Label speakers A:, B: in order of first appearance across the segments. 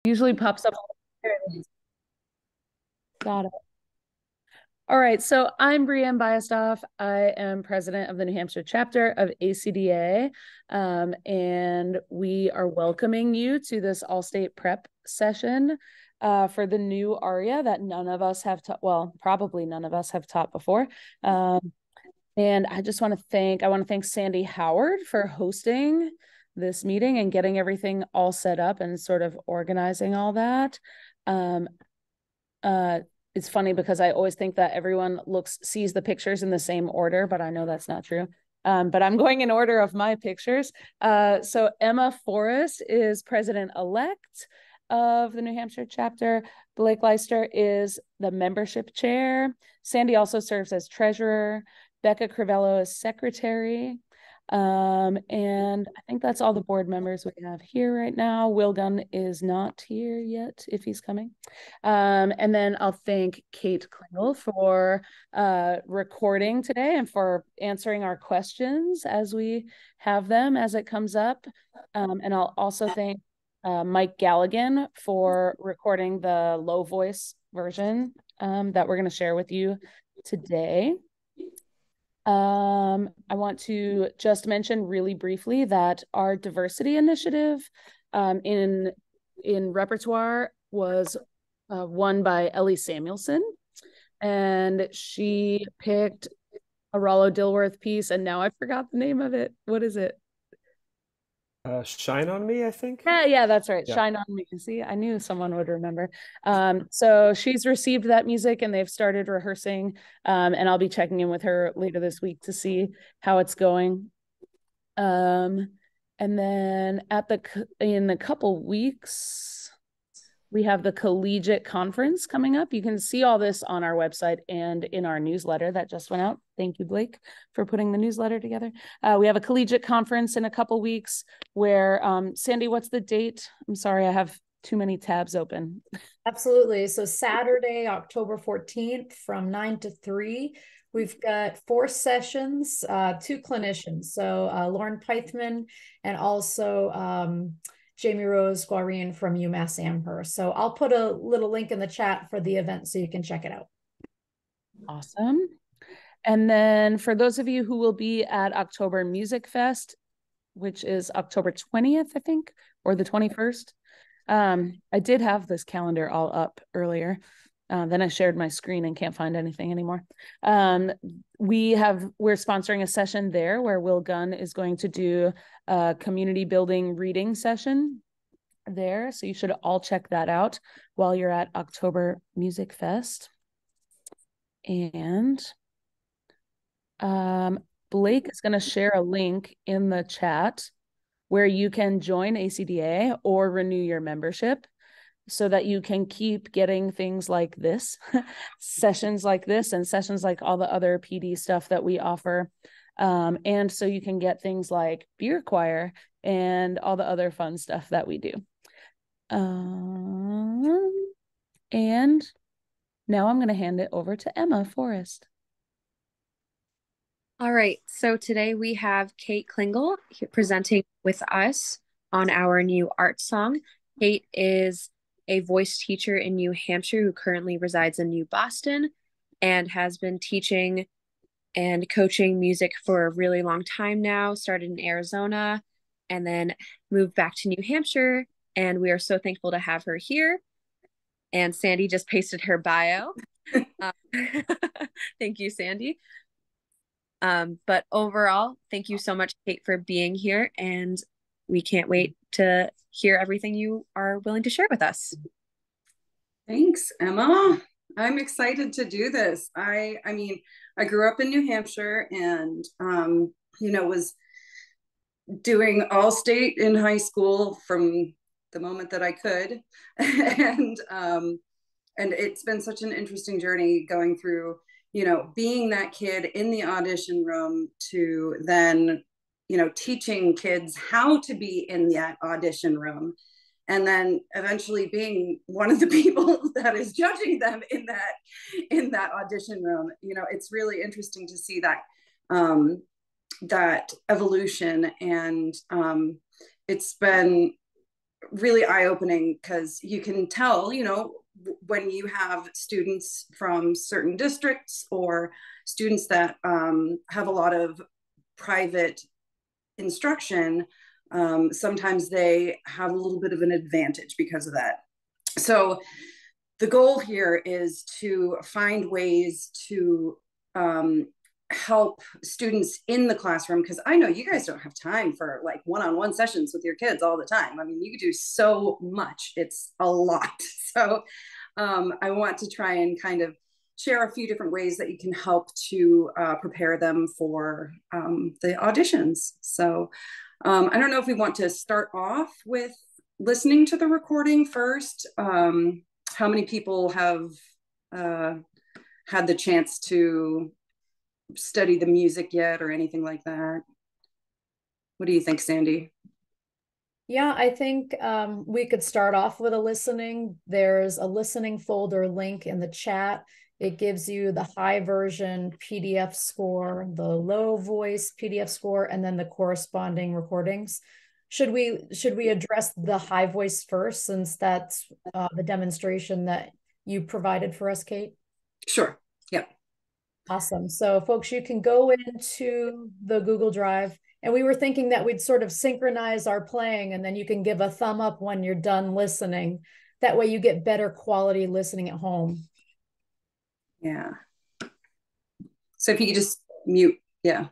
A: Usually pops up. Got it. All right, so I'm Brienne Biostoff. I am president of the New Hampshire chapter of ACDA, and we are welcoming you to this all-state prep session for the new ARIA that none of us have taught. Well, probably none of us have taught before. And I just want to thank Sandy Howard for hosting this meeting and getting everything all set up and sort of organizing all that. Um, it's funny because I always think that everyone sees the pictures in the same order, but I know that's not true. But I'm going in order of my pictures. So Emma Forrest is president-elect of the New Hampshire chapter. Blake Leister is the membership chair. Sandy also serves as treasurer. Becca Crivello is secretary. And I think that's all the board members we have here right now. Will Gunn is not here yet, if he's coming. And then I'll thank Kate Klingel for recording today and for answering our questions as we have them as it comes up. And I'll also thank Mike Galligan for recording the low voice version that we're going to share with you today. I want to just mention really briefly that our diversity initiative in repertoire was won by Ellie Samuelson, and she picked a Rollo Dilworth piece, and now I forgot the name of it. What is it?
B: Shine on Me, I think.
A: Yeah, that's right.
B: Yeah.
A: Shine on Me. See, I knew someone would remember. So she's received that music and they've started rehearsing. And I'll be checking in with her later this week to see how it's going. And then in a couple weeks, we have the collegiate conference coming up. You can see all this on our website and in our newsletter that just went out. Thank you, Blake, for putting the newsletter together. We have a collegiate conference in a couple weeks where, Sandy, what's the date? I'm sorry, I have too many tabs open.
C: Absolutely. So Saturday, October 14th from 9 to 3, we've got 4 sessions, 2 clinicians. So Lauren Pythman and also Jamie Rose Guarine from UMass Amherst. So I'll put a little link in the chat for the event so you can check it out.
A: Awesome. And then for those of you who will be at October Music Fest, which is October 20th, I think, or the 21st. I did have this calendar all up earlier. Then I shared my screen and can't find anything anymore. We're sponsoring a session there where Will Gunn is going to do a community building reading session there. So you should all check that out while you're at October Music Fest. And Blake is going to share a link in the chat where you can join ACDA or renew your membership so that you can keep getting things like this, sessions like this, and sessions like all the other PD stuff that we offer. And so you can get things like beer choir and all the other fun stuff that we do. And now I'm going to hand it over to Emma Forrest.
D: All right, so today we have Kate Klingel presenting with us on our new art song. Kate is a voice teacher in New Hampshire who currently resides in New Boston and has been teaching and coaching music for a really long time now, started in Arizona and then moved back to New Hampshire. And we are so thankful to have her here. And Sandy just pasted her bio. Thank you, Sandy. But overall, thank you so much, Kate, for being here, and we can't wait to hear everything you are willing to share with us.
E: Thanks, Emma. I'm excited to do this. I mean, I grew up in New Hampshire and, was doing all state in high school from the moment that I could. And it's been such an interesting journey going through being that kid in the audition room to then, teaching kids how to be in that audition room. And then eventually being one of the people that is judging them in that audition room. It's really interesting to see that, that evolution. And it's been really eye-opening, because you can tell, when you have students from certain districts or students that have a lot of private instruction, sometimes they have a little bit of an advantage because of that. So the goal here is to find ways to help students in the classroom, because I know you guys don't have time for like one-on-one sessions with your kids all the time. I mean, you do so much, it's a lot. So I want to try and kind of share a few different ways that you can help to prepare them for the auditions. So I don't know if we want to start off with listening to the recording first. How many people have had the chance to study the music yet, or anything like that? What do you think, Sandy?
C: Yeah, I think we could start off with a listening. There's a listening folder link in the chat. It gives you the high version PDF score, the low voice PDF score, and then the corresponding recordings. Should we address the high voice first, since that's the demonstration that you provided for us, Kate?
E: Sure. Yep.
C: Awesome. So folks, you can go into the Google Drive, and we were thinking that we'd sort of synchronize our playing, and then you can give a thumb up when you're done listening. That way you get better quality listening at home.
E: Yeah. So if you could just mute, yeah.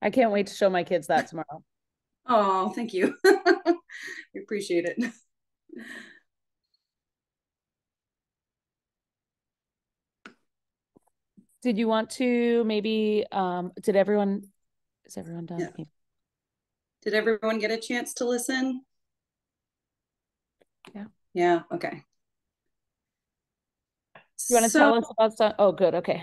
A: I can't wait to show my kids that tomorrow.
E: Oh, thank you. We appreciate it.
A: Did you want to maybe, is everyone done?
E: Yeah. Did everyone get a chance to listen?
A: Yeah.
E: Yeah, okay.
A: You want to tell us about stuff? Oh, good. Okay.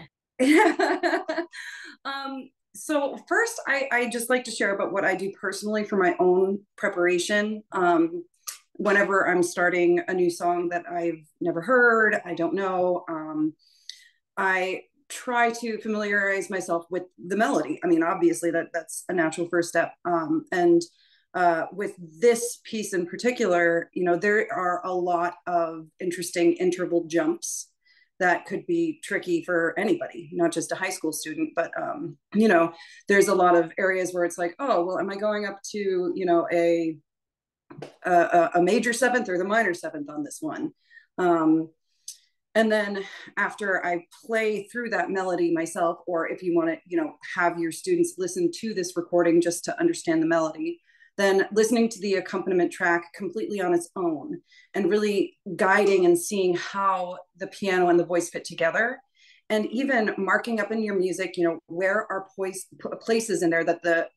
E: So first, I just like to share about what I do personally for my own preparation. Whenever I'm starting a new song that I've never heard, I don't know, I try to familiarize myself with the melody. I mean, obviously that's a natural first step. And with this piece in particular, there are a lot of interesting interval jumps that could be tricky for anybody, not just a high school student, but there's a lot of areas where it's like, oh, well, am I going up to, a major seventh or the minor seventh on this one? And then after I play through that melody myself, or if you want to, have your students listen to this recording just to understand the melody, then listening to the accompaniment track completely on its own and really guiding and seeing how the piano and the voice fit together. And even marking up in your music, where are places in there that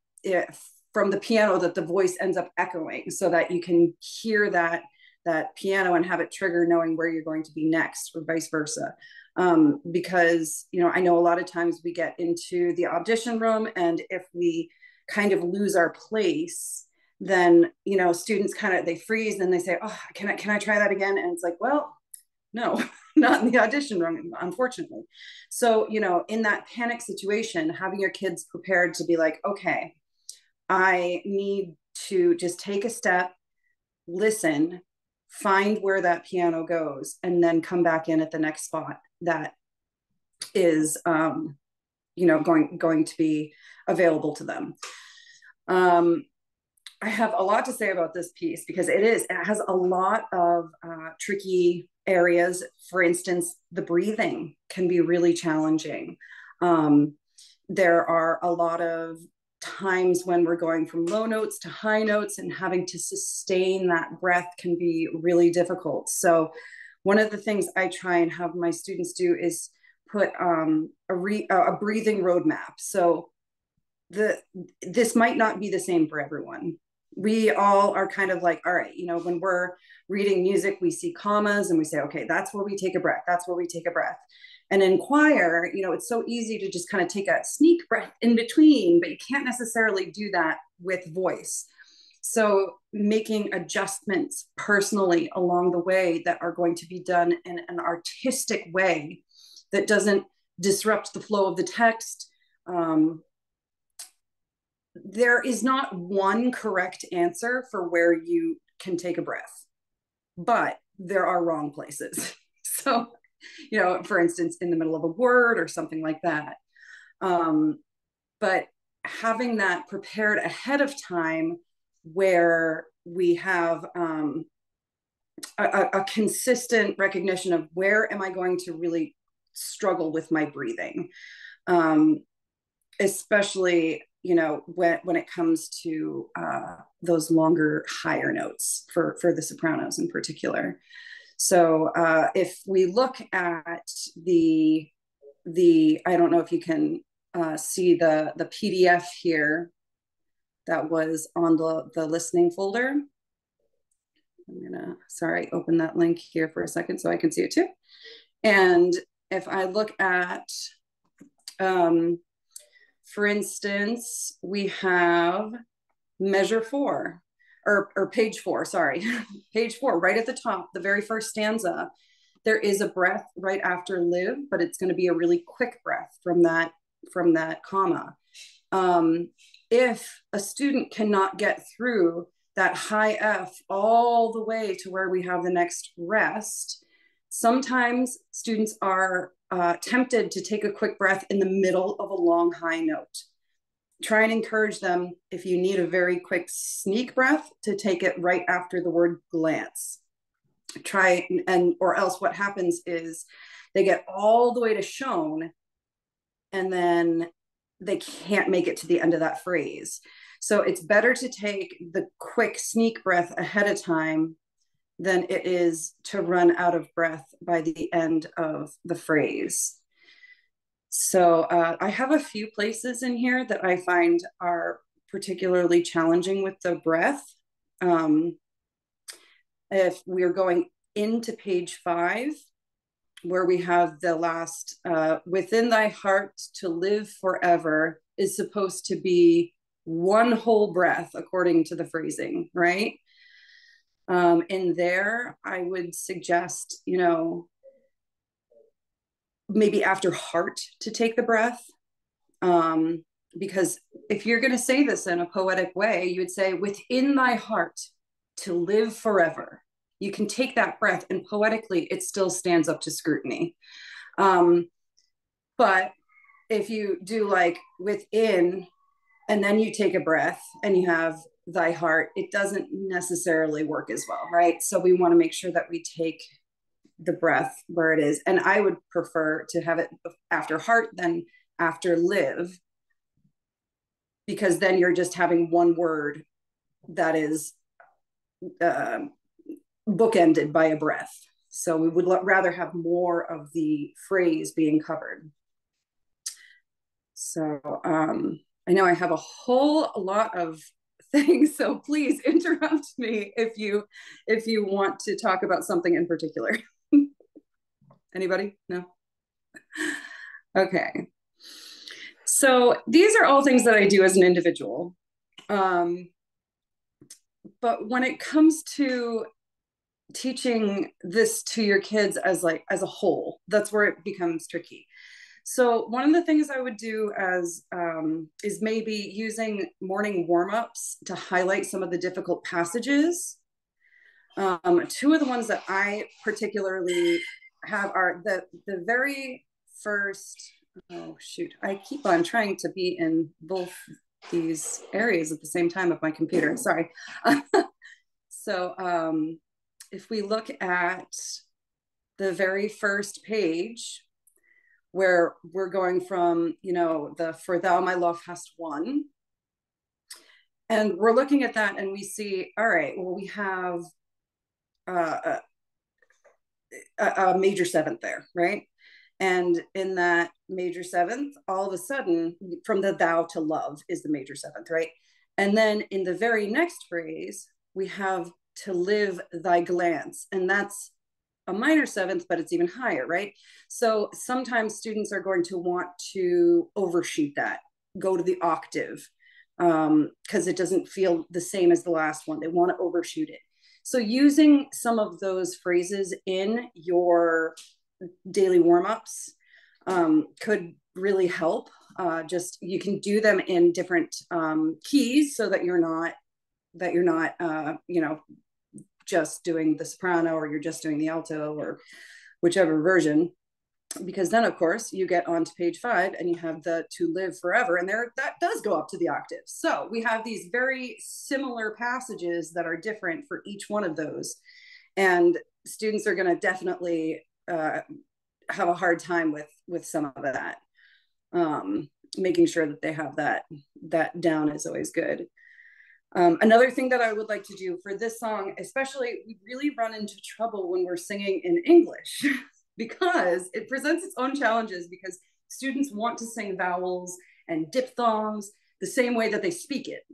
E: from the piano that the voice ends up echoing, so that you can hear that piano and have it trigger knowing where you're going to be next, or vice versa. Because, I know a lot of times we get into the audition room, and if we kind of lose our place, then, students they freeze and they say, oh, can I try that again? And it's like, well, no, not in the audition room, unfortunately. So, in that panic situation, having your kids prepared to be like, okay, I need to just take a step, listen, find where that piano goes, and then come back in at the next spot that is going to be available to them. I have a lot to say about this piece because it has a lot of tricky areas. For instance, the breathing can be really challenging. There are a lot of times when we're going from low notes to high notes, and having to sustain that breath can be really difficult. So one of the things I try and have my students do is put a breathing roadmap. So this might not be the same for everyone. We all are kind of like, all right, when we're reading music, we see commas and we say, okay, that's where we take a breath. That's where we take a breath. And in choir, it's so easy to just kind of take a sneak breath in between, but you can't necessarily do that with voice. So making adjustments personally along the way that are going to be done in an artistic way that doesn't disrupt the flow of the text. There is not one correct answer for where you can take a breath, but there are wrong places. So, for instance, in the middle of a word or something like that. But having that prepared ahead of time, where we have a consistent recognition of where am I going to really struggle with my breathing, especially when it comes to those longer, higher notes for the sopranos in particular. So if we look at the I don't know if you can see the PDF here that was on the listening folder. I'm gonna, open that link here for a second so I can see it too. And if I look at, for instance, we have measure 4, or page 4, page 4, right at the top, the very first stanza. There is a breath right after live, but it's going to be a really quick breath from that comma. If a student cannot get through that high F all the way to where we have the next rest, sometimes students are tempted to take a quick breath in the middle of a long high note. Try and encourage them, if you need a very quick sneak breath, to take it right after the word glance. Or else what happens is they get all the way to shown, and then they can't make it to the end of that phrase. So it's better to take the quick sneak breath ahead of time than it is to run out of breath by the end of the phrase. So I have a few places in here that I find are particularly challenging with the breath. If we're going into page 5, where we have the last, within thy heart to live forever, is supposed to be one whole breath according to the phrasing, right? In there, I would suggest, maybe after heart to take the breath. Because if you're going to say this in a poetic way, you would say, within thy heart to live forever. You can take that breath, and poetically, it still stands up to scrutiny. But if you do like within, and then you take a breath and you have thy heart, it doesn't necessarily work as well, right? So we want to make sure that we take the breath where it is. And I would prefer to have it after heart than after live, because then you're just having one word that is bookended by a breath. So we would rather have more of the phrase being covered. So I know I have a whole lot of things, so please interrupt me if you want to talk about something in particular. Anybody? No? Okay. So these are all things that I do as an individual. But when it comes to teaching this to your kids as a whole, that's where it becomes tricky. So one of the things I would do is maybe using morning warm-ups to highlight some of the difficult passages. Two of the ones that I particularly have are the very first, oh shoot, I keep on trying to be in both these areas at the same time of my computer, sorry. So if we look at the very first page, where we're going from, the "For thou, my love, hast won." And we're looking at that and we see, all right, well, we have a major seventh there, right? And in that major seventh, all of a sudden, from the thou to love is the major seventh, right? And then in the very next phrase, we have to live thy glance. And that's a minor seventh, but it's even higher, right? So sometimes students are going to want to overshoot that, go to the octave, because it doesn't feel the same as the last one. They want to overshoot it. So using some of those phrases in your daily warm-ups could really help. Just you can do them in different keys so that you're not just doing the soprano, or you're just doing the alto, or whichever version, because then of course you get onto page 5 and you have the "to live forever," and there that does go up to the octave. So we have these very similar passages that are different for each one of those, and students are going to definitely have a hard time with some of that. Making sure that they have that down is always good. Another thing that I would like to do for this song, especially, we really run into trouble when we're singing in English because it presents its own challenges, because students want to sing vowels and diphthongs the same way that they speak it.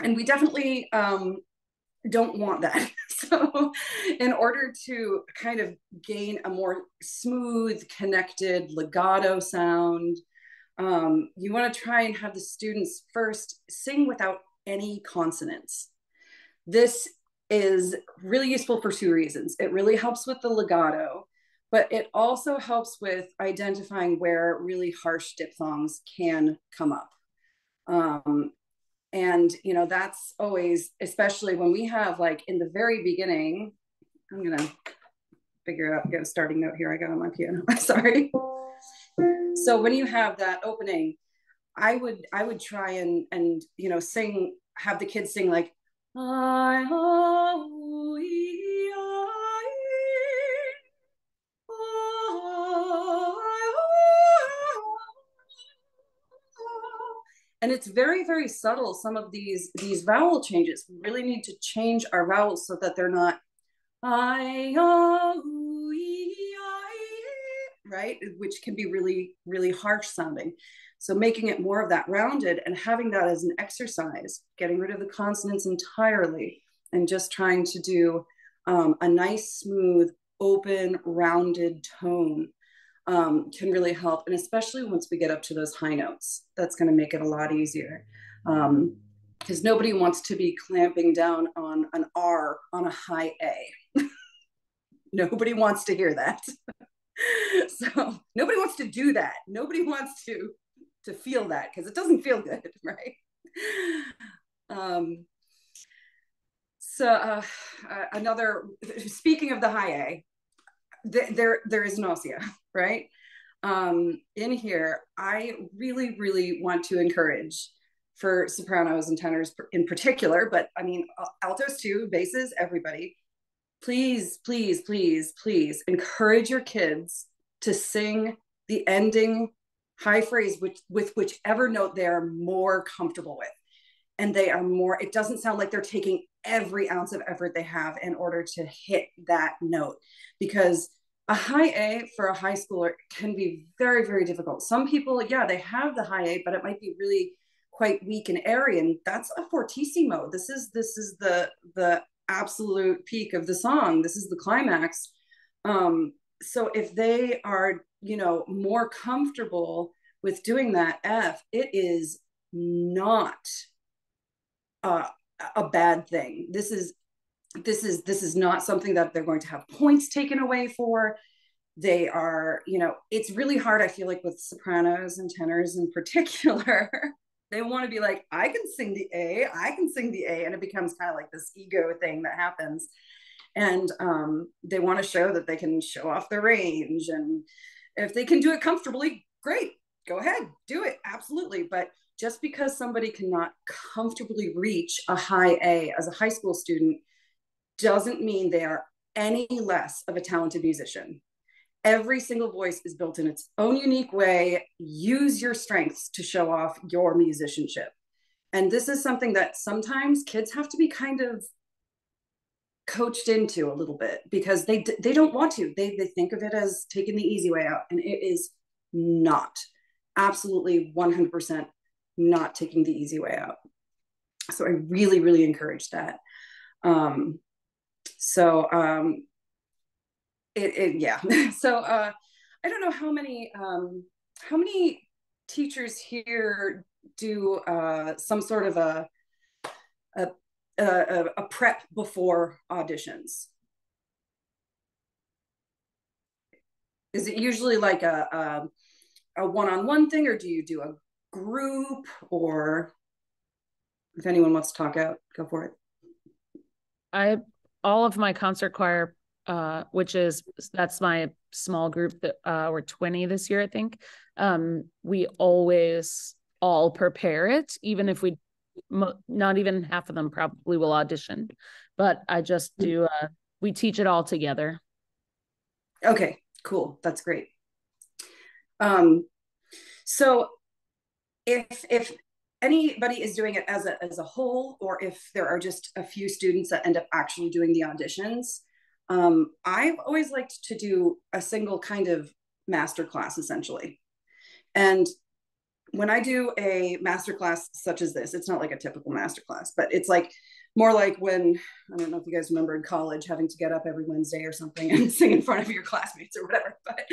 E: And we definitely don't want that. So in order to kind of gain a more smooth, connected legato sound, you want to try and have the students first sing without any consonants. This is really useful for 2 reasons. It really helps with the legato, but it also helps with identifying where really harsh diphthongs can come up. And that's always, especially when we have, like, in the very beginning, I'm gonna figure out, get a starting note here. I got on my piano. Sorry. So when you have that opening, I would try and sing, have the kids sing like I, oh, e, I, oh, and it's very, very subtle. Some of these vowel changes, we really need to change our vowels so that they're not I, oh, e, I, right? Which can be really, really harsh sounding. So making it more of that rounded and having that as an exercise, getting rid of the consonants entirely and just trying to do a nice, smooth, open, rounded tone can really help. And especially once we get up to those high notes, that's going to make it a lot easier. Because nobody wants to be clamping down on an R on a high A. Nobody wants to hear that. So nobody wants to do that. Nobody wants to feel that, because it doesn't feel good, right? Another, speaking of the high A, there is nausea, right? In here, I really, really want to encourage, for sopranos and tenors in particular, but I mean, altos too, basses, everybody, please, please, please, please encourage your kids to sing the ending high phrase with whichever note they're more comfortable with. And they are more, it doesn't sound like they're taking every ounce of effort they have in order to hit that note, because a high A for a high schooler can be very, very difficult. Some people, yeah, they have the high A, but it might be really quite weak and airy, and that's a fortissimo. This is the absolute peak of the song. This is the climax. So if they are, you know, more comfortable with doing that F, it is not a bad thing. This is not something that they're going to have points taken away for. They are, you know, it's really hard, I feel like, with sopranos and tenors in particular. They want to be like, I can sing the A, I can sing the A, and it becomes kind of like this ego thing that happens. And they want to show that they can show off their range, and if they can do it comfortably, great, go ahead, do it, absolutely. But just because somebody cannot comfortably reach a high A as a high school student doesn't mean they are any less of a talented musician. Every single voice is built in its own unique way. Use your strengths to show off your musicianship. And this is something that sometimes kids have to be kind of coached into a little bit, because they don't want to. They think of it as taking the easy way out, and it is not. Absolutely 100% not taking the easy way out. So I really, really encourage that. Yeah. So I don't know how many teachers here do some sort of a prep before auditions. Is it usually like a one-on-one thing, or do you do a group? Or if anyone wants to talk out, go for it.
A: All of my concert choir, that's my small group that we're 20 this year, I think. We always all prepare it, even if not even half of them probably will audition, but I just do, we teach it all together.
E: Okay, cool. That's great. So if anybody is doing it as a whole, or if there are just a few students that end up actually doing the auditions, I've always liked to do a single kind of master class, essentially. And when I do a master class such as this, it's not like a typical master class, but it's like more like when, I don't know if you guys remember in college having to get up every Wednesday or something and sing in front of your classmates or whatever. But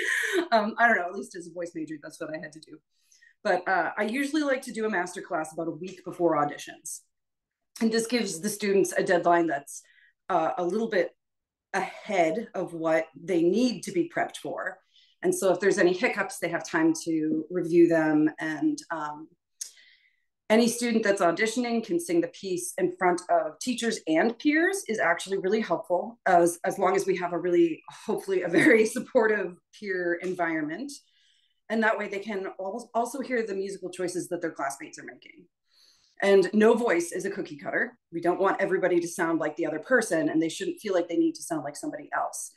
E: I don't know, at least as a voice major, that's what I had to do. But I usually like to do a master class about a week before auditions. And this gives the students a deadline that's a little bit ahead of what they need to be prepped for. And so if there's any hiccups, they have time to review them. And any student that's auditioning can sing the piece in front of teachers and peers is actually really helpful, as long as we have hopefully a very supportive peer environment. And that way they can also hear the musical choices that their classmates are making. And no voice is a cookie cutter. We don't want everybody to sound like the other person, and they shouldn't feel like they need to sound like somebody else.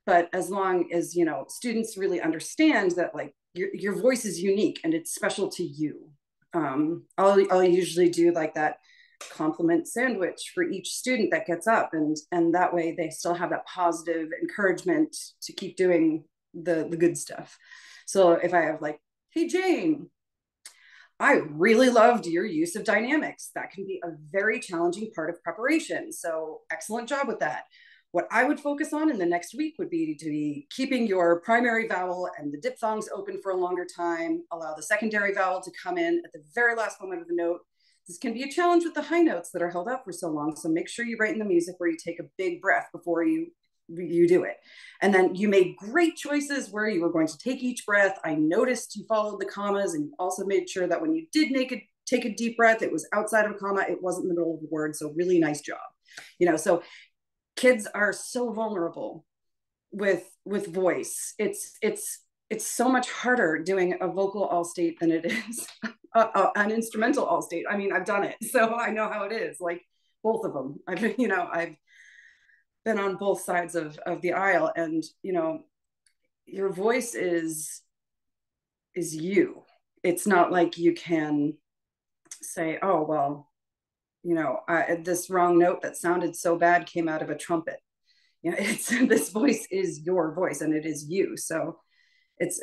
E: But as long as, you know, students really understand that, like, your voice is unique and it's special to you. I'll usually do like that compliment sandwich for each student that gets up, and that way they still have that positive encouragement to keep doing the good stuff. So if I have like, hey, Jane, I really loved your use of dynamics. That can be a very challenging part of preparation. So excellent job with that. What I would focus on in the next week would be to be keeping your primary vowel and the diphthongs open for a longer time. Allow the secondary vowel to come in at the very last moment of the note. This can be a challenge with the high notes that are held up for so long. So make sure you write in the music where you take a big breath before you do it. And then you made great choices where you were going to take each breath. I noticed you followed the commas, and you also made sure that when you did take a deep breath, it was outside of a comma. It wasn't in the middle of the word. So really nice job. You know, so kids are so vulnerable with voice. It's so much harder doing a vocal all state than it is an instrumental all state. I mean, I've done it, so I know how it is. Like both of them. been on both sides of the aisle, and your voice is you. It's not like you can say, oh well, this wrong note that sounded so bad came out of a trumpet. It's this voice is your voice, and it is you. So it's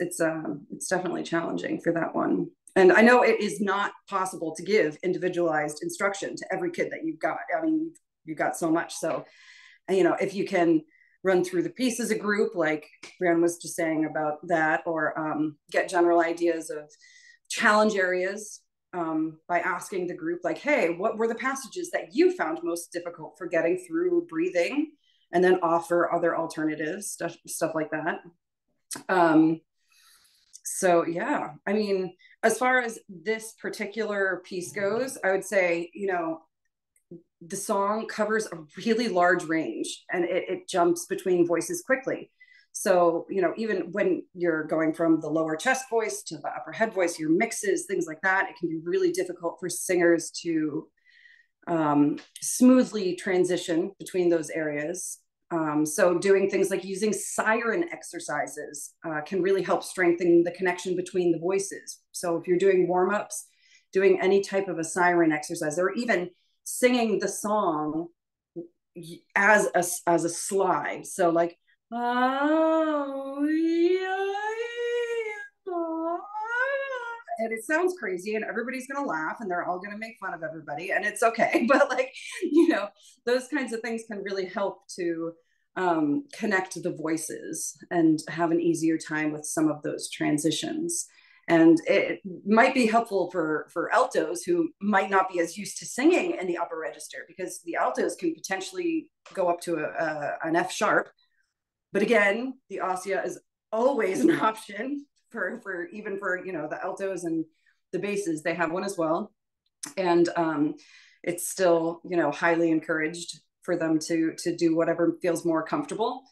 E: definitely challenging for that one. And I know it is not possible to give individualized instruction to every kid that you've got. I mean, you've got so much. So, if you can run through the piece as a group, like Brianne was just saying about that, or get general ideas of challenge areas by asking the group, like, hey, what were the passages that you found most difficult for getting through breathing? And then offer other alternatives, stuff like that. So yeah, I mean, as far as this particular piece goes, I would say, the song covers a really large range, and it jumps between voices quickly. So, even when you're going from the lower chest voice to the upper head voice, your mixes, things like that, it can be really difficult for singers to smoothly transition between those areas. So doing things like using siren exercises can really help strengthen the connection between the voices. So if you're doing warm-ups, doing any type of a siren exercise, or even singing the song as a slide. So like, oh, yeah, and it sounds crazy, and everybody's going to laugh, and they're all going to make fun of everybody, and it's okay. But like, those kinds of things can really help to connect the voices and have an easier time with some of those transitions. And it might be helpful for altos who might not be as used to singing in the upper register, because the altos can potentially go up to an F sharp. But again, the ossia is always an option for even for the altos, and the basses, they have one as well. And it's still highly encouraged for them to do whatever feels more comfortable.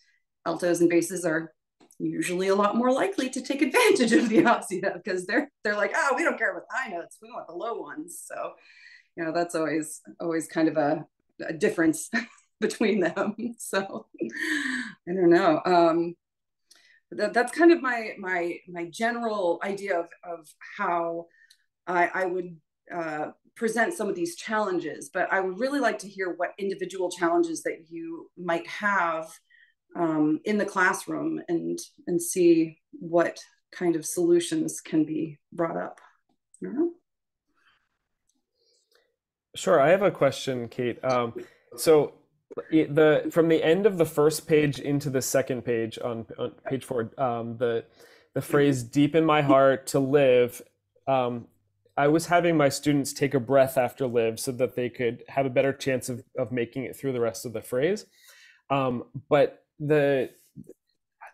E: Altos and basses are usually a lot more likely to take advantage of the ossia, because they're like, oh, we don't care about high notes, we want the low ones. So that's always kind of a difference between them. So I don't know. That's kind of my general idea of how I would present some of these challenges. But I would really like to hear what individual challenges that you might have in the classroom, and see what kind of solutions can be brought up.
B: Sure, I have a question, Kate. So from the end of the first page into the second page on page 4, the phrase "deep in my heart to live," I was having my students take a breath after live so that they could have a better chance of making it through the rest of the phrase. But they're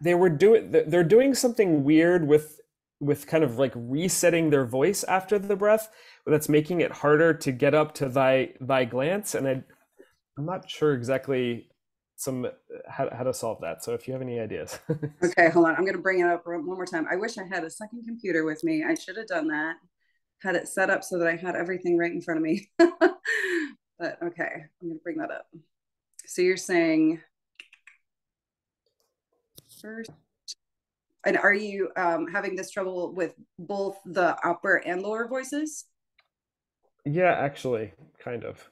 B: doing something weird with kind of like resetting their voice after the breath, that's making it harder to get up to thy glance, and I'm not sure exactly how to solve that. So if you have any ideas.
E: Okay, hold on. I'm going to bring it up one more time. I wish I had a second computer with me. I should have done that. Had it set up so that I had everything right in front of me. But okay, I'm going to bring that up. So you're saying first, and are you having this trouble with both the upper and lower voices?
B: Yeah, actually, kind of.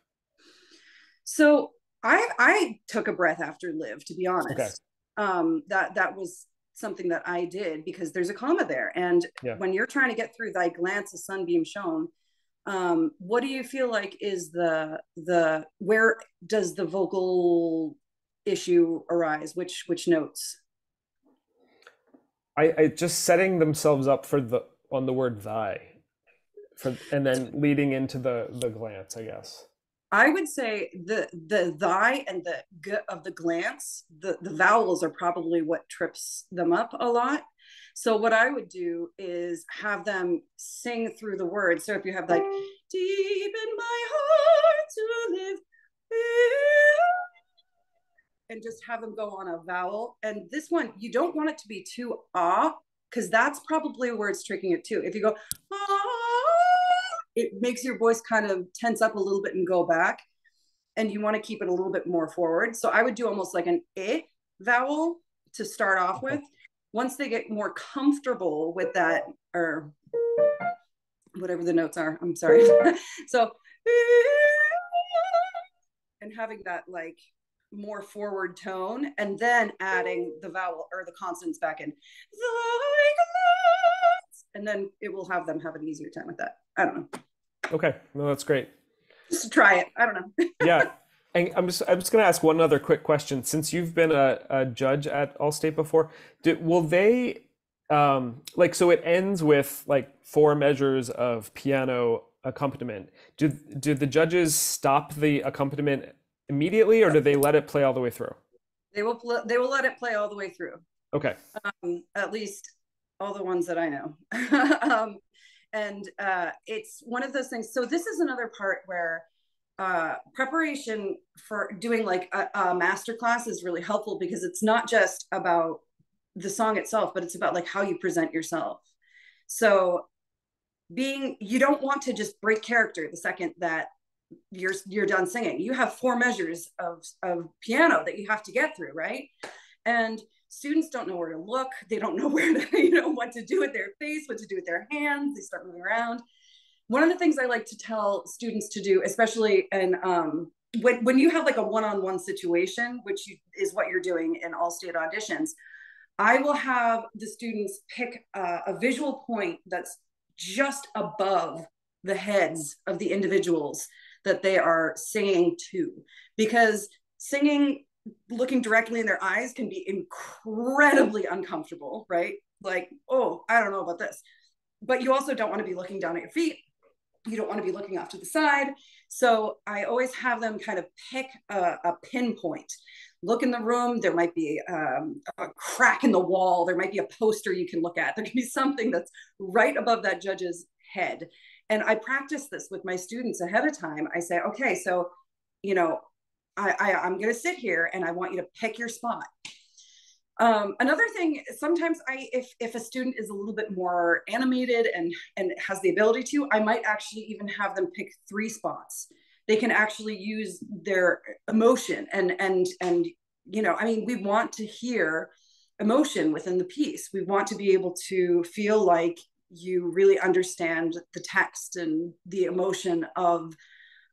E: So I took a breath after live, to be honest. Okay. That was something that I did because there's a comma there. And when you're trying to get through thy glance, a sunbeam shone, what do you feel like is the where does the vocal issue arise? Which notes?
B: I just setting themselves up on the word thy, and then leading into the glance, I guess.
E: I would say the thy and the g of the glance, the vowels are probably what trips them up a lot. So what I would do is have them sing through the words. So if you have like, deep in my heart to live, and just have them go on a vowel. And this one, you don't want it to be too because that's probably where it's tricking it too. If you go, it makes your voice kind of tense up a little bit and go back. and you want to keep it a little bit more forward. So I would do almost like an I vowel to start off with. Once they get more comfortable with that, or whatever the notes are, I'm sorry. So, and having that like more forward tone, and then adding the vowel or the consonants back in. And then it will have them have an easier time with that. I don't know.
B: Okay, no, that's great.
E: Just try it. I don't know.
B: Yeah. And I'm just going to ask one other quick question. Since you've been a judge at Allstate before, will they, like, so it ends with like 4 measures of piano accompaniment. Do the judges stop the accompaniment immediately, or do they let it play all the way through?
E: They will let it play all the way through.
B: Okay.
E: At least all the ones that I know. And it's one of those things. So this is another part where preparation for doing like a master class is really helpful, because it's not just about the song itself, but it's about like how you present yourself. So you don't want to just break character the second that you're done singing. You have 4 measures of piano that you have to get through, right? And students don't know where to look. They don't know where to, what to do with their face, what to do with their hands. They start moving around. One of the things I like to tell students to do, especially in when you have like a one-on-one situation, which is what you're doing in Allstate auditions, I will have the students pick a visual point that's just above the heads of the individuals that they are singing to, because singing looking directly in their eyes can be incredibly uncomfortable, right? Like, oh, I don't know about this. But you also don't want to be looking down at your feet. You don't want to be looking off to the side. So I always have them kind of pick a pinpoint. Look in the room. There might be a crack in the wall. There might be a poster you can look at. There can be something that's right above that judge's head. And I practice this with my students ahead of time. I say, okay, so, I'm going to sit here and I want you to pick your spot. Another thing, sometimes if a student is a little bit more animated and has the ability to, I might actually even have them pick 3 spots. They can actually use their emotion and we want to hear emotion within the piece. We want to be able to feel like you really understand the text and the emotion of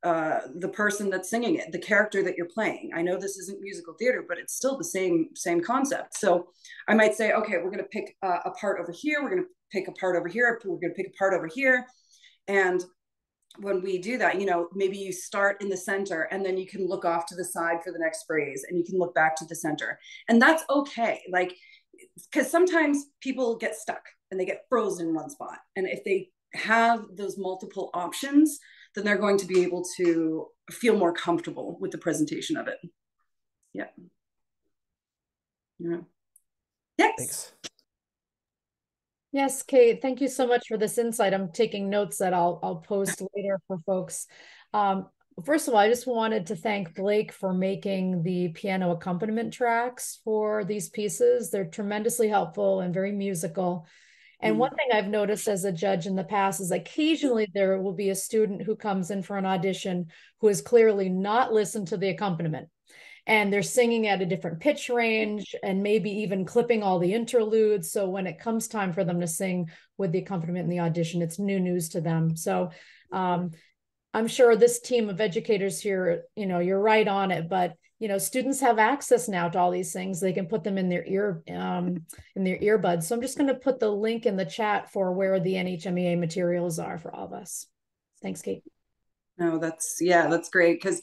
E: the person that's singing it, the character that you're playing. I know this isn't musical theater, but it's still the same concept. So I might say, okay, we're going to pick a part over here. We're going to pick a part over here. We're going to pick a part over here. And when we do that, maybe you start in the center and then you can look off to the side for the next phrase and you can look back to the center. And that's okay. Like, because sometimes people get stuck and they get frozen in one spot. And if they have those multiple options, then they're going to be able to feel more comfortable with the presentation of it. Yeah. Yeah. Yes.
B: Thanks.
C: Yes, Kate, thank you so much for this insight. I'm taking notes that I'll post later for folks. First of all, I just wanted to thank Blake for making the piano accompaniment tracks for these pieces. They're tremendously helpful and very musical. And one thing I've noticed as a judge in the past is occasionally there will be a student who comes in for an audition who has clearly not listened to the accompaniment. And they're singing at a different pitch range and maybe even clipping all the interludes. So when it comes time for them to sing with the accompaniment in the audition, it's new news to them. So I'm sure this team of educators here, you're right on it, but students have access now to all these things. They can put them in their earbuds. So I'm just going to put the link in the chat for where the NHMEA materials are for all of us. Thanks, Kate.
E: No, that's great, because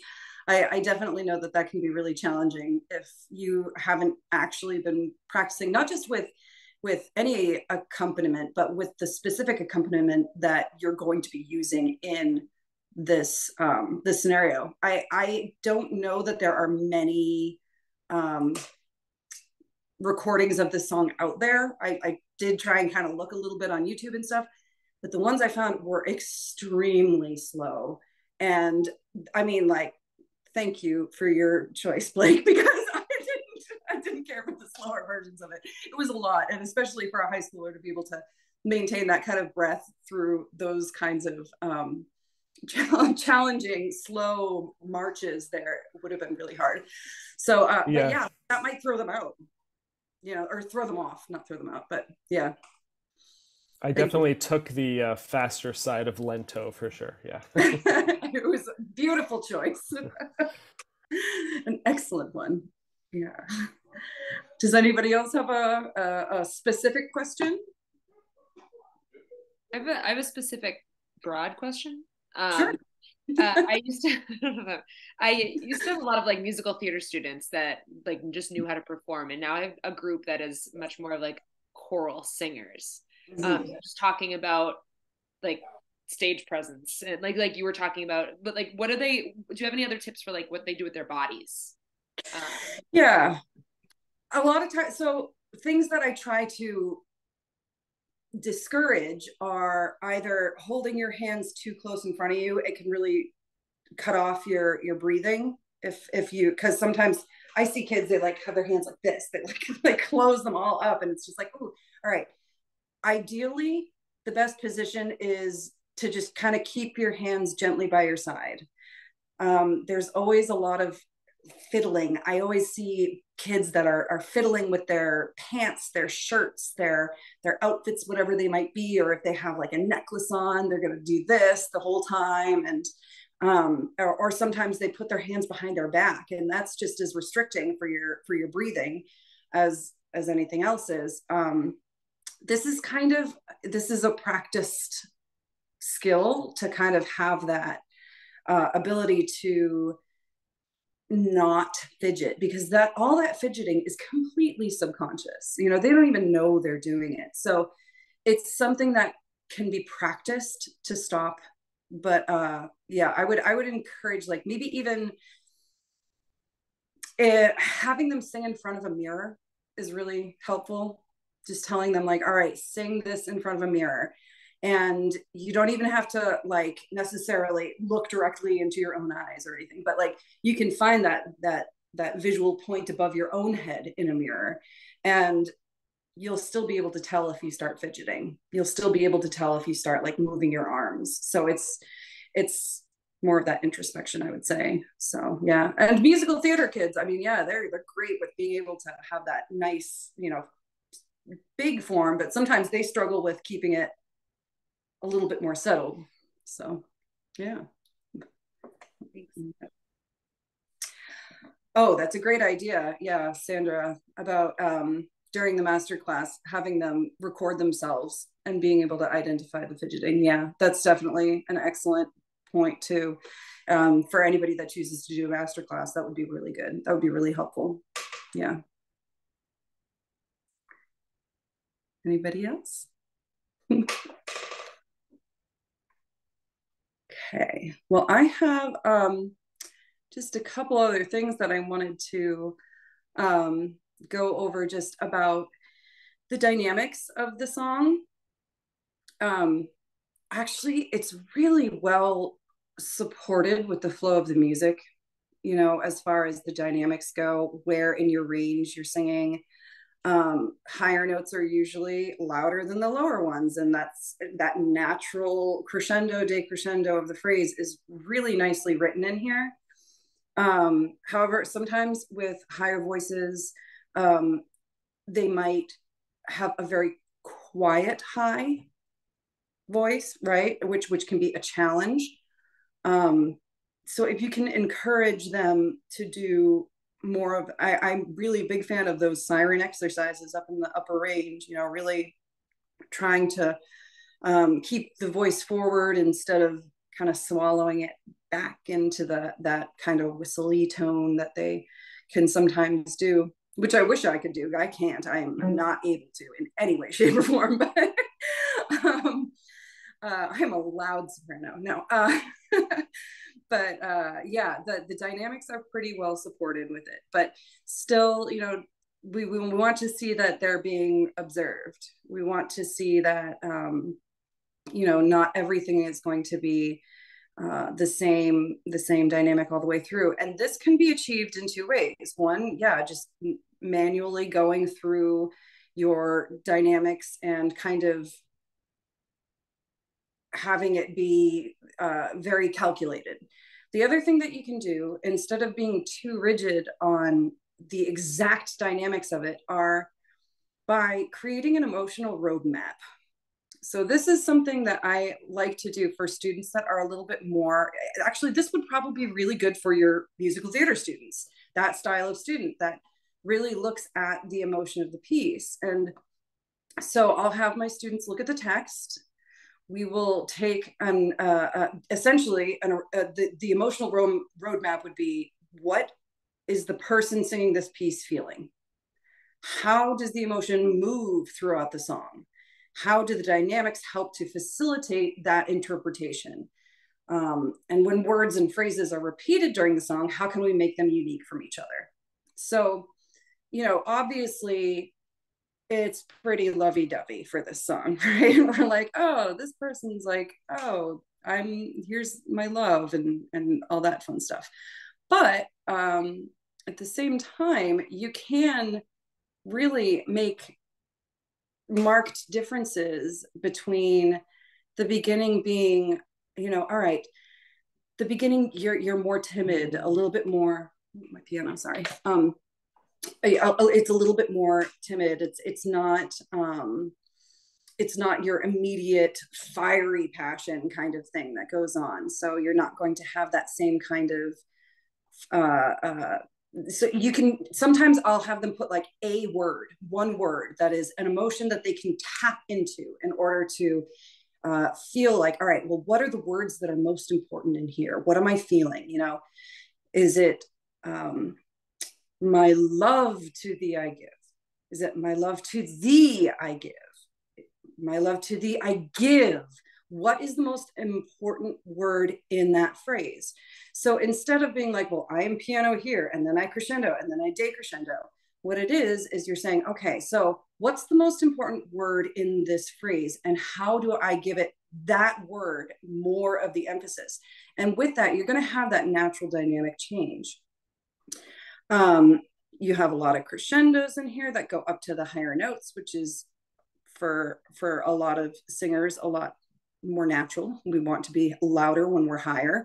E: I definitely know that can be really challenging if you haven't actually been practicing, not just with any accompaniment, but with the specific accompaniment that you're going to be using in this scenario. I don't know that there are many recordings of this song out there. I did try and kind of look a little bit on YouTube and stuff, but the ones I found were extremely slow. And I mean, like, thank you for your choice, Blake, because I didn't care for the slower versions of it. It was a lot, and especially for a high schooler to be able to maintain that kind of breath through those kinds of challenging, slow marches there would have been really hard. So, but yeah, that might throw them out, or throw them off, not throw them out, but yeah.
B: I definitely took the faster side of Lento for sure. Yeah.
E: It was a beautiful choice. An excellent one. Yeah. Does anybody else have a specific question?
F: I have a specific broad question.
E: Sure.
F: I used to have a lot of like musical theater students that like just knew how to perform, and now I have a group that is much more of like choral singers. Just talking about like stage presence and like you were talking about, but like what do you have any other tips for like what they do with their bodies?
E: Yeah, a lot of times, so things that I try to discourage are either holding your hands too close in front of you. It can really cut off your breathing if you, because sometimes I see kids, they like have their hands like this, they like close them all up, and it's just like, ooh, all right. Ideally, the best position is to just kind of keep your hands gently by your side. There's always a lot of fiddling. I always see kids that are fiddling with their pants, their shirts, their outfits, whatever they might be, or if they have like a necklace on, they're going to do this the whole time. And or sometimes they put their hands behind their back, and that's just as restricting for your breathing as anything else is. This is a practiced skill to kind of have that ability to not fidget, because all that fidgeting is completely subconscious. They don't even know they're doing it. So it's something that can be practiced to stop. But yeah, I would encourage, like, maybe even having them sing in front of a mirror is really helpful. Just telling them, like, all right, sing this in front of a mirror. And you don't even have to like necessarily look directly into your own eyes or anything, but like you can find that visual point above your own head in a mirror, and you'll still be able to tell if you start fidgeting. You'll still be able to tell if you start like moving your arms. So it's more of that introspection, I would say. So yeah. And musical theater kids, I mean, yeah, they're great with being able to have that nice, big form, but sometimes they struggle with keeping it a little bit more settled. So yeah. Oh, that's a great idea. Yeah, Sandra, about during the masterclass, having them record themselves and being able to identify the fidgeting. Yeah, that's definitely an excellent point too. For anybody that chooses to do a masterclass, that would be really good. That would be really helpful. Yeah. Anybody else? Okay, well, I have just a couple other things that I wanted to go over just about the dynamics of the song. Actually, it's really well supported with the flow of the music, as far as the dynamics go, where in your range you're singing. Higher notes are usually louder than the lower ones, and that natural crescendo decrescendo of the phrase is really nicely written in here. However, sometimes with higher voices, they might have a very quiet high voice, right? Which can be a challenge. So if you can encourage them to do more of, I'm really a big fan of those siren exercises up in the upper range, really trying to keep the voice forward instead of kind of swallowing it back into that kind of whistly tone that they can sometimes do, which I wish I could do. I can't. I am not able to in any way, shape, or form. But I'm a loud soprano. No. But yeah, the dynamics are pretty well supported with it. But still, we want to see that they're being observed. We want to see that not everything is going to be the same dynamic all the way through. And this can be achieved in two ways. One, yeah, just manually going through your dynamics and kind of having it be very calculated. The other thing that you can do, instead of being too rigid on the exact dynamics of it, are by creating an emotional roadmap. So this is something that I like to do for students that are a little bit more, actually, this would probably be really good for your musical theater students, that style of student that really looks at the emotion of the piece. And so I'll have my students look at the text. We will take essentially the emotional roadmap would be, what is the person singing this piece feeling? How does the emotion move throughout the song? How do the dynamics help to facilitate that interpretation? And when words and phrases are repeated during the song, how can we make them unique from each other? So, obviously, it's pretty lovey-dovey for this song, right? We're like, oh, this person's like, oh, here's my love and all that fun stuff. But at the same time, you can really make marked differences between the beginning being, all right, the beginning, you're more timid, a little bit more, my piano, sorry. It's a little bit more timid. It's not your immediate fiery passion kind of thing that goes on. So you're not going to have that same kind of so you can, sometimes I'll have them put like one word that is an emotion that they can tap into in order to feel like, all right, well, what are the words that are most important in here? What am I feeling? Is it my love to thee I give? Is it my love to thee I give? My love to thee I give. What is the most important word in that phrase? So instead of being like, well, I am piano here, and then I crescendo, and then I decrescendo, what it is you're saying, okay, so what's the most important word in this phrase, and how do I give it, that word, more of the emphasis? And with that, you're going to have that natural dynamic change. You have a lot of crescendos in here that go up to the higher notes, which is for a lot of singers a lot more natural. We want to be louder when we're higher.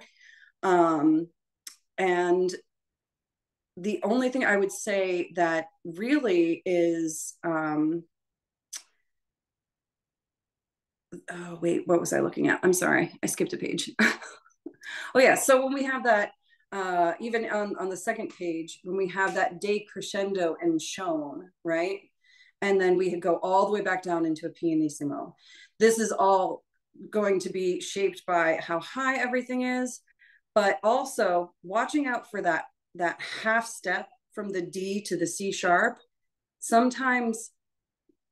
E: And the only thing I would say that really is, oh wait, what was I looking at? I'm sorry, I skipped a page. Oh yeah, so when we have that, even on the second page, when we have that decrescendo and shown, right? And then we go all the way back down into a pianissimo. This is all going to be shaped by how high everything is, but also watching out for that half step from the D to the C sharp. Sometimes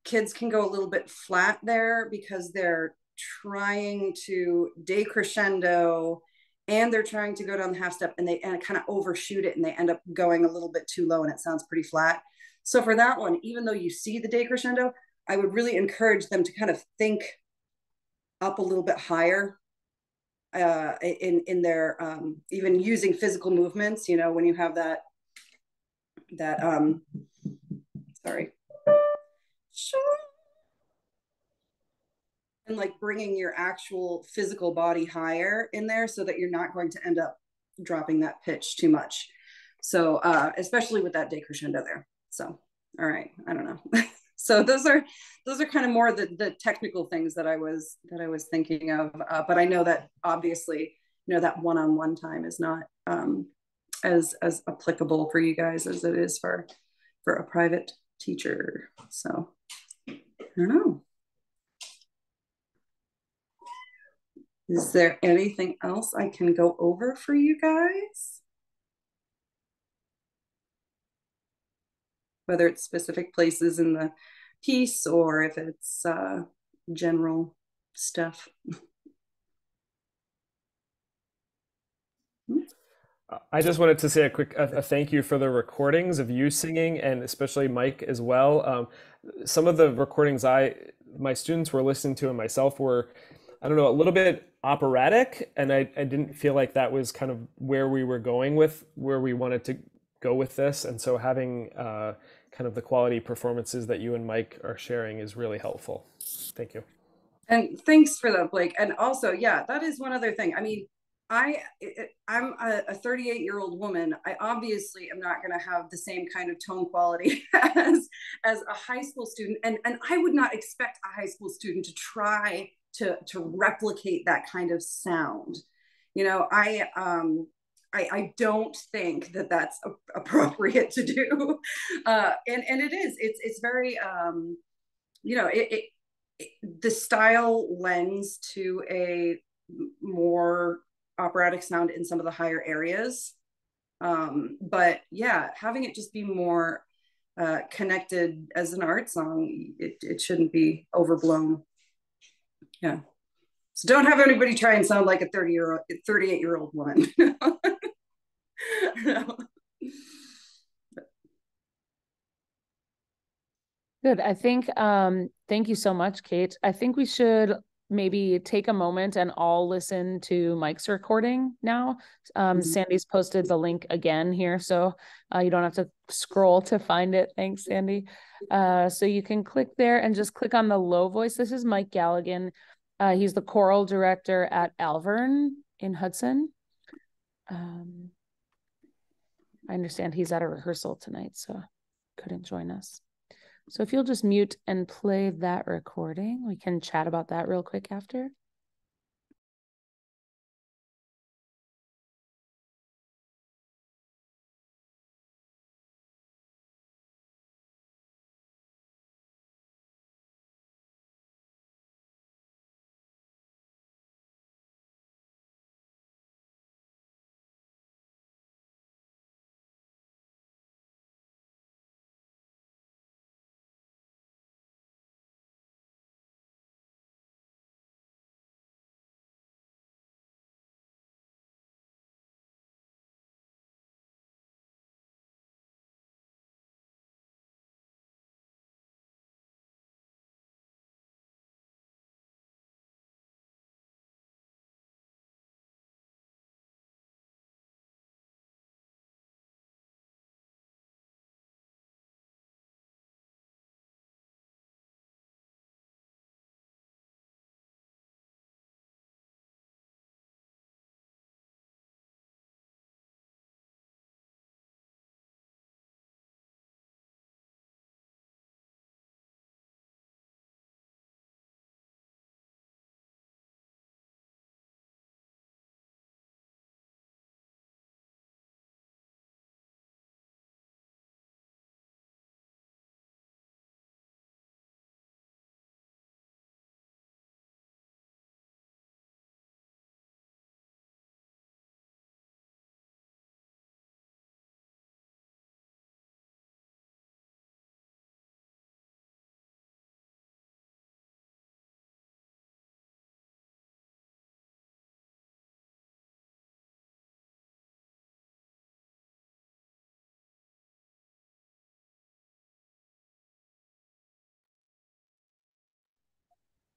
E: kids can go a little bit flat there because they're trying to decrescendo and they're trying to go down the half step, and they kind of overshoot it and they end up going a little bit too low and it sounds pretty flat. So for that one, even though you see the decrescendo, I would really encourage them to kind of think up a little bit higher in their even using physical movements. When you have that sorry, and like bringing your actual physical body higher in there so that you're not going to end up dropping that pitch too much. So especially with that decrescendo there. So all right, I don't know. So those are kind of more the technical things that I was thinking of. But I know that obviously, that one-on-one time is not as applicable for you guys as it is for a private teacher. So I don't know. Is there anything else I can go over for you guys? Whether it's specific places in the piece or if it's general stuff.
B: I just wanted to say a quick thank you for the recordings of you singing, and especially Mike as well. Some of the recordings my students were listening to and myself were, I don't know, a little bit operatic, and I didn't feel like that was kind of where we were going with, where we wanted to go with this. And so having kind of the quality performances that you and Mike are sharing is really helpful. Thank you.
E: And thanks for that, Blake. And also, yeah, that is one other thing. I mean, I'm a 38-year-old woman. I obviously am not going to have the same kind of tone quality as a high school student, and I would not expect a high school student to try to replicate that kind of sound. You know, I don't think that that's appropriate to do, and it is. It's very you know the style lends to a more operatic sound in some of the higher areas. But yeah, having it just be more connected as an art song, it shouldn't be overblown. Yeah. So don't have anybody try and sound like a 38-year-old woman. No.
A: Good. I think, thank you so much, Kate. I think we should maybe take a moment and all listen to Mike's recording now. Sandy's posted the link again here, so you don't have to scroll to find it. Thanks, Sandy. So you can click there and just click on the low voice. This is Mike Galligan. He's the choral director at Alvern in Hudson. I understand he's at a rehearsal tonight, so couldn't join us. So if you'll just mute and play that recording, we can chat about that real quick after.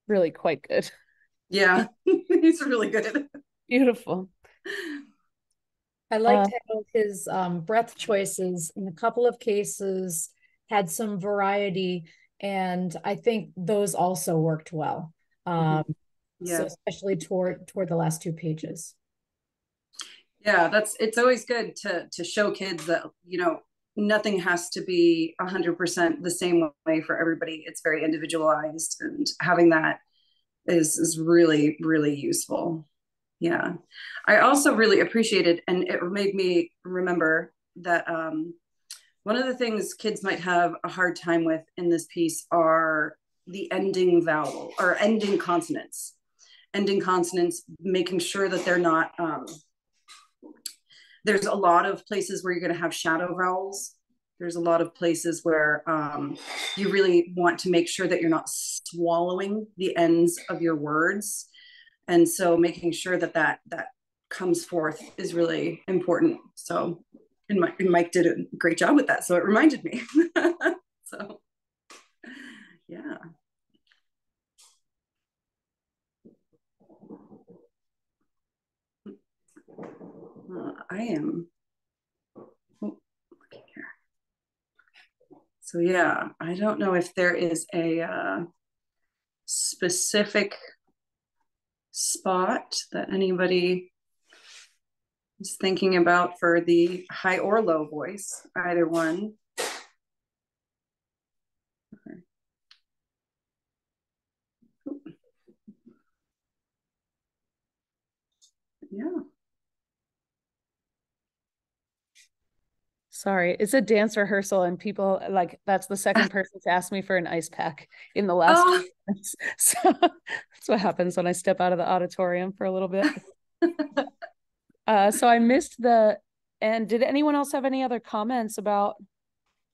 A: Really quite good.
E: Yeah, he's really good at it.
A: Beautiful.
C: I liked how his breath choices in a couple of cases had some variety, and I think those also worked well.
E: Yeah.
C: So especially toward the last two pages.
E: Yeah, it's always good to show kids that, you know, nothing has to be 100% the same way for everybody. It's very individualized, and having that is really, really useful. Yeah. I also really appreciated, and it made me remember that one of the things kids might have a hard time with in this piece are the ending vowel or ending consonants. Ending consonants, making sure that they're not, there's a lot of places where you're going to have shadow vowels. There's a lot of places where you really want to make sure that you're not swallowing the ends of your words. And so making sure that that comes forth is really important. So, and Mike did a great job with that. So it reminded me. So, yeah. I am looking here. So yeah, I don't know if there is a specific spot that anybody is thinking about for the high or low voice, either one. Yeah.
A: Sorry, it's a dance rehearsal, and people like that's the second person to ask me for an ice pack in the last 2 minutes. So that's what happens when I step out of the auditorium for a little bit. So I missed the. And did anyone else have any other comments about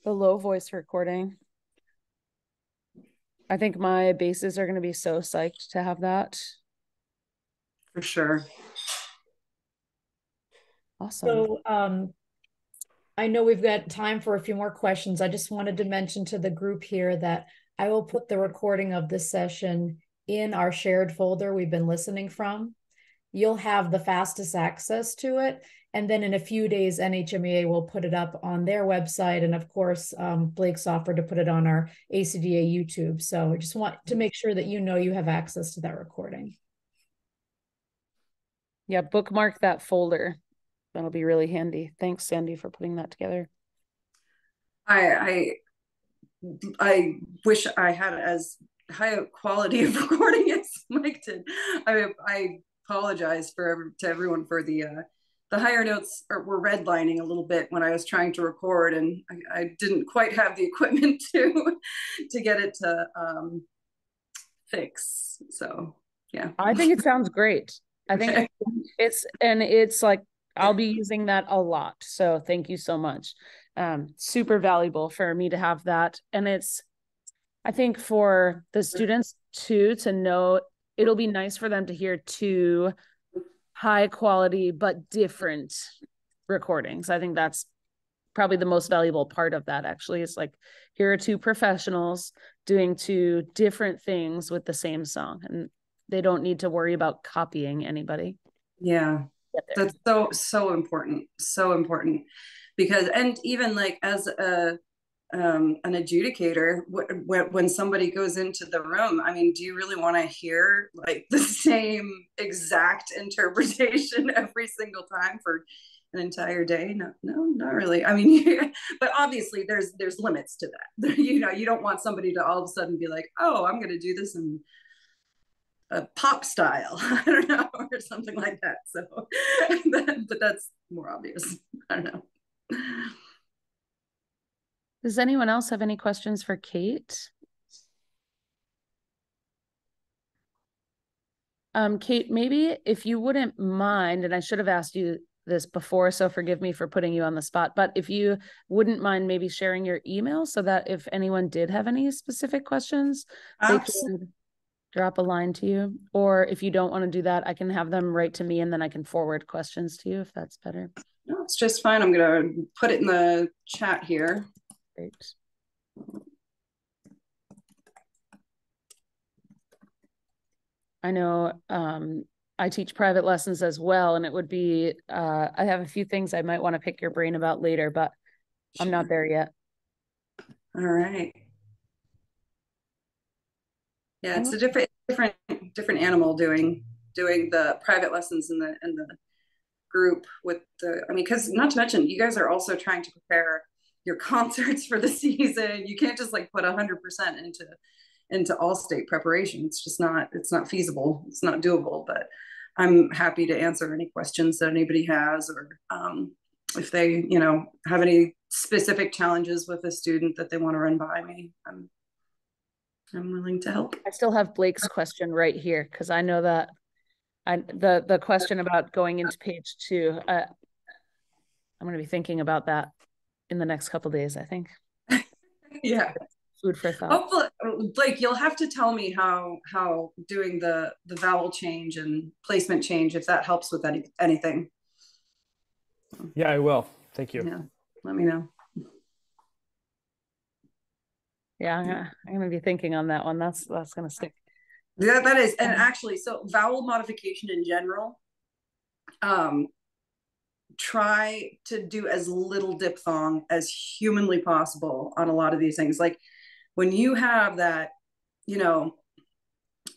A: the low voice recording? I think my basses are going to be so psyched to have that.
E: For sure.
A: Awesome.
C: So I know we've got time for a few more questions. I just wanted to mention to the group here that I will put the recording of this session in our shared folder we've been listening from. You'll have the fastest access to it. And then in a few days, NHMEA will put it up on their website. And of course, Blake's offered to put it on our ACDA YouTube. So I just want to make sure that you know you have access to that recording.
A: Yeah, bookmark that folder. That'll be really handy. Thanks, Sandy, for putting that together.
E: I wish I had as high a quality of recording as Mike did. I apologize to everyone for the higher notes were redlining a little bit when I was trying to record, and I didn't quite have the equipment to get it to fix. So yeah,
A: I think it sounds great. I think it's like I'll be using that a lot. So thank you so much. Super valuable for me to have that. And I think for the students too, to know, it'll be nice for them to hear 2 high quality but different recordings. I think that's probably the most valuable part of that, actually. It's like, here are 2 professionals doing 2 different things with the same song, and they don't need to worry about copying anybody.
E: Yeah, that's so important, because, and even like as an adjudicator, when somebody goes into the room, I mean, do you really want to hear like the same exact interpretation every single time for an entire day? No, not really. I mean, but obviously there's limits to that. You don't want somebody to all of a sudden be like, oh, I'm going to do this in a pop style, I don't know, or something like that. So, but that's more obvious. I don't know.
A: Does anyone else have any questions for Kate? Kate, maybe if you wouldn't mind, and I should have asked you this before, so forgive me for putting you on the spot, but if you wouldn't mind maybe sharing your email so that if anyone did have any specific questions, they could drop a line to you. Or if you don't want to do that, I can have them write to me and then I can forward questions to you if that's better.
E: No, it's just fine. I'm going to put it in the chat here.
A: Great. I know I teach private lessons as well, and it would be, I have a few things I might want to pick your brain about later, but I'm not there yet.
E: All right. Yeah, it's a different animal doing the private lessons in the group with the, I mean, because not to mention you guys are also trying to prepare your concerts for the season. You can't just like put 100% into all state preparation. It's just it's not feasible. It's not doable. But I'm happy to answer any questions that anybody has, or if they have any specific challenges with a student that they want to run by me. I'm willing to help.
A: I still have Blake's question right here because I know that the question about going into page 2. I'm going to be thinking about that in the next couple of days, I think.
E: Yeah.
A: Food for thought.
E: Hopefully, Blake, you'll have to tell me how doing the vowel change and placement change, if that helps with anything.
B: Yeah, I will. Thank you.
E: Yeah, let me know.
A: Yeah, I'm gonna be thinking on that one. That's gonna stick.
E: Yeah, that is. And actually, so vowel modification in general, try to do as little diphthong as humanly possible on a lot of these things. Like when you have that,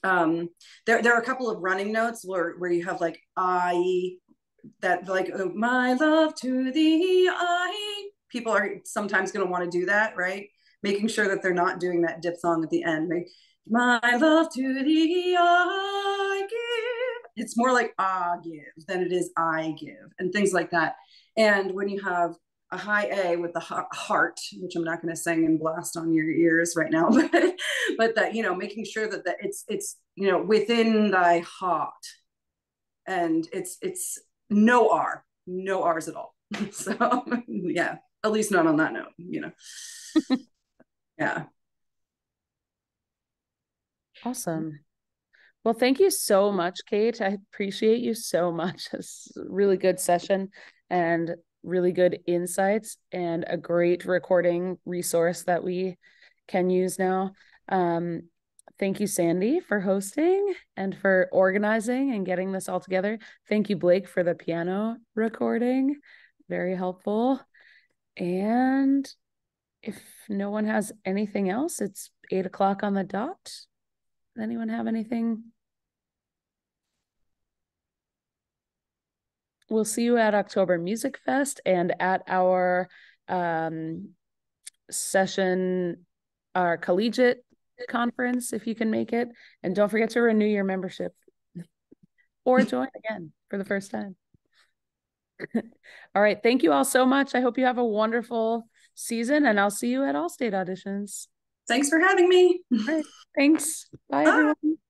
E: there are a couple of running notes where you have like I, that like, oh, my love to thee, I. People are sometimes going to want to do that, right? Making sure that they're not doing that diphthong at the end. Like, my love to thee, I give. It's more like I give than it is I give, and things like that. And when you have a high A with the heart, which I'm not going to sing and blast on your ears right now, but that, you know, making sure that it's, you know, within thy heart, and it's no R's at all. So yeah, at least not on that note, you know. Yeah.
A: Awesome. Well, thank you so much, Kate. I appreciate you so much. It's a really good session and really good insights and a great recording resource that we can use now. Thank you, Sandy, for hosting and for organizing and getting this all together. Thank you, Blake, for the piano recording. Very helpful. And if no one has anything else, it's 8 o'clock on the dot. Does anyone have anything? We'll see you at October Music Fest and at our session, our collegiate conference, if you can make it. And don't forget to renew your membership or join again for the first time. All right. Thank you all so much. I hope you have a wonderful season, and I'll see you at All State auditions.
E: Thanks for having me.
A: All right. Thanks. Bye,
E: Bye.
A: everyone.